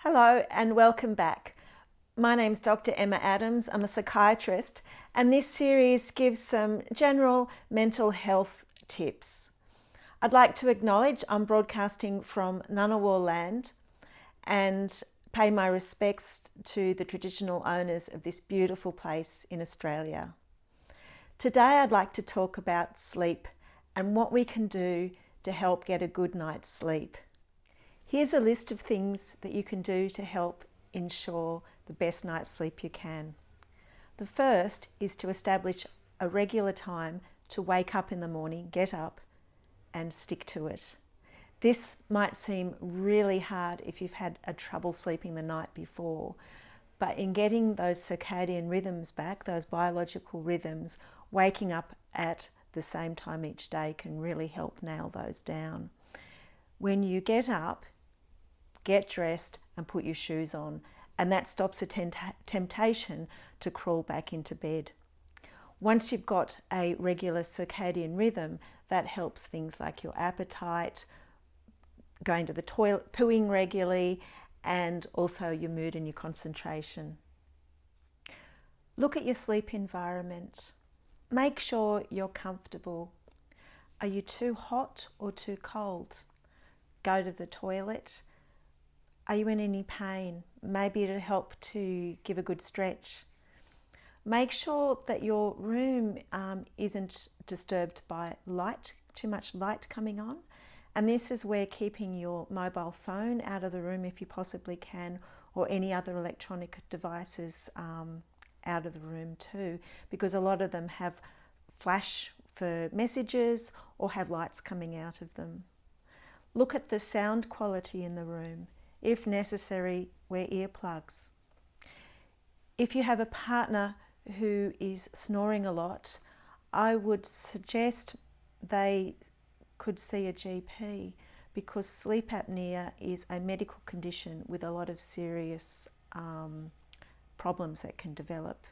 Hello and welcome back. My name's Dr. Emma Adams. I'm a psychiatrist, and this series gives some general mental health tips. I'd like to acknowledge I'm broadcasting from Ngunnawal land and pay my respects to the traditional owners of this beautiful place in Australia. Today I'd like to talk about sleep and what we can do to help get a good night's sleep. Here's a list of things that you can do to help ensure the best night's sleep you can. The first is to establish a regular time to wake up in the morning, get up and stick to it. This might seem really hard if you've had a trouble sleeping the night before, but in getting those circadian rhythms back, those biological rhythms, waking up at the same time each day can really help nail those down. When you get up, get dressed and put your shoes on, and that stops a temptation to crawl back into bed. Once you've got a regular circadian rhythm, that helps things like your appetite, going to the toilet, pooing regularly, and also your mood and your concentration. Look at your sleep environment. Make sure you're comfortable. Are you too hot or too cold? Go to the toilet. Are you in any pain? Maybe it'll help to give a good stretch. Make sure that your room isn't disturbed by light, too much light coming on. And this is where keeping your mobile phone out of the room if you possibly can, or any other electronic devices out of the room too, because a lot of them have flash for messages or have lights coming out of them. Look at the sound quality in the room. If necessary, wear earplugs. If you have a partner who is snoring a lot, I would suggest they could see a GP, because sleep apnea is a medical condition with a lot of serious problems that can develop.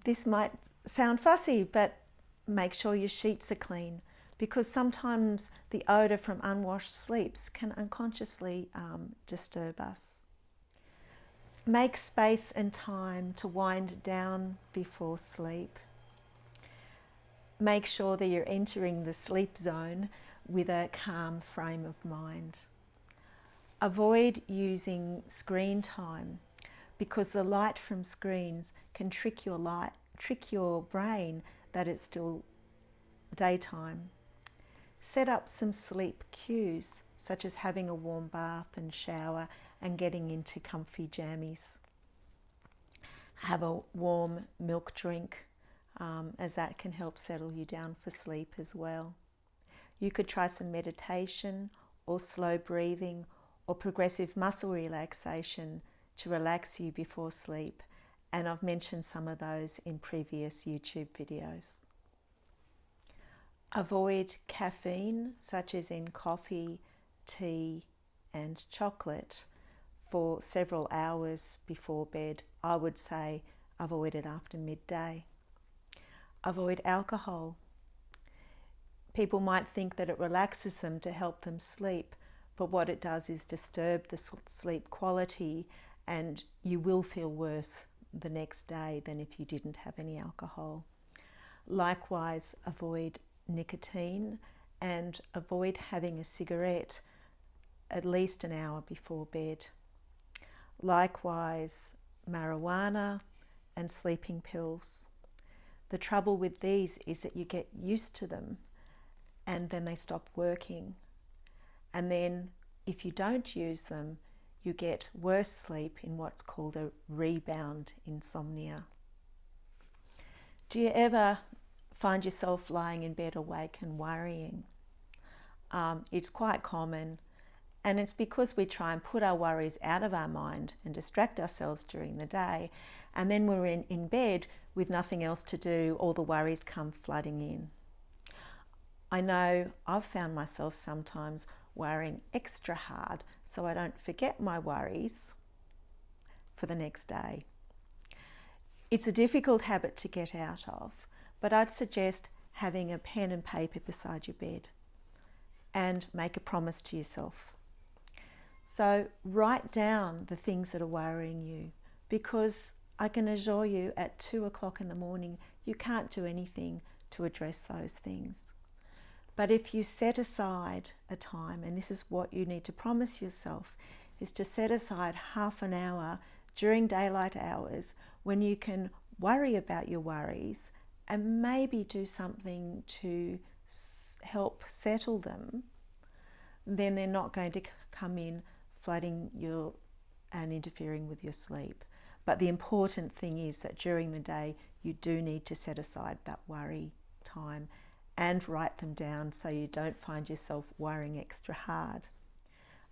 This might sound fussy, but make sure your sheets are clean, because sometimes the odour from unwashed sleeps can unconsciously disturb us. Make space and time to wind down before sleep. Make sure that you're entering the sleep zone with a calm frame of mind. Avoid using screen time, because the light from screens can trick your brain that it's still daytime. Set up some sleep cues, such as having a warm bath and shower and getting into comfy jammies. Have a warm milk drink, as that can help settle you down for sleep as well. You could try some meditation or slow breathing or progressive muscle relaxation to relax you before sleep, and I've mentioned some of those in previous YouTube videos. Avoid caffeine, such as in coffee, tea and chocolate, for several hours before bed. I would say avoid it after midday. Avoid alcohol. People might think that it relaxes them to help them sleep, but what it does is disturb the sleep quality, and you will feel worse the next day than if you didn't have any alcohol. Likewise, avoid nicotine and avoid having a cigarette at least an hour before bed. Likewise, marijuana and sleeping pills. The trouble with these is that you get used to them and then they stop working. And then if you don't use them, you get worse sleep in what's called a rebound insomnia. Do you ever find yourself lying in bed awake and worrying? It's quite common, and it's because we try and put our worries out of our mind and distract ourselves during the day, and then we're in bed with nothing else to do, all the worries come flooding in. I know I've found myself sometimes worrying extra hard so I don't forget my worries for the next day. It's a difficult habit to get out of, but I'd suggest having a pen and paper beside your bed and make a promise to yourself. So write down the things that are worrying you, because I can assure you at 2 o'clock in the morning, you can't do anything to address those things. But if you set aside a time, and this is what you need to promise yourself, is to set aside half an hour during daylight hours when you can worry about your worries and maybe do something to help settle them, then they're not going to come in flooding your and interfering with your sleep. But the important thing is that during the day you do need to set aside that worry time and write them down so you don't find yourself worrying extra hard.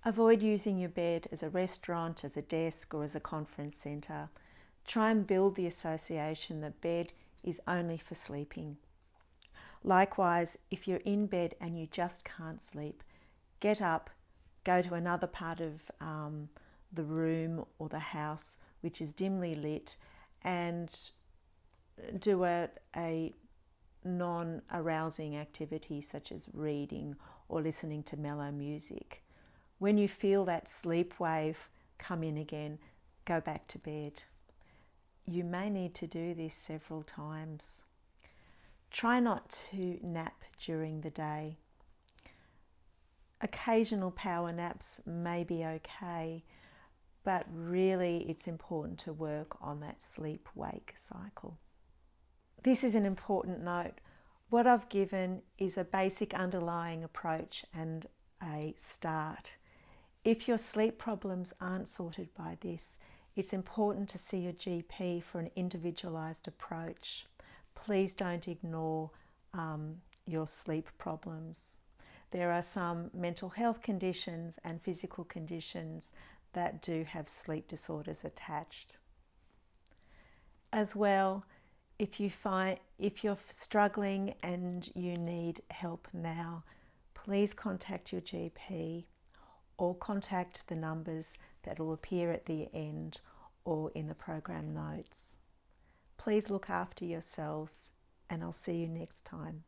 Avoid using your bed as a restaurant, as a desk, or as a conference centre. Try and build the association that bed is only for sleeping. Likewise, if you're in bed and you just can't sleep, get up, go to another part of the room or the house which is dimly lit, and do a non-arousing activity such as reading or listening to mellow music. When you feel that sleep wave come in again, go back to bed. You may need to do this several times. Try not to nap during the day. Occasional power naps may be okay, but really it's important to work on that sleep-wake cycle. This is an important note. What I've given is a basic underlying approach and a start. If your sleep problems aren't sorted by this, it's important to see your GP for an individualised approach. Please don't ignore your sleep problems. There are some mental health conditions and physical conditions that do have sleep disorders attached. As well, if you're struggling and you need help now, please contact your GP or contact the numbers that will appear at the end or in the program notes. Please look after yourselves, and I'll see you next time.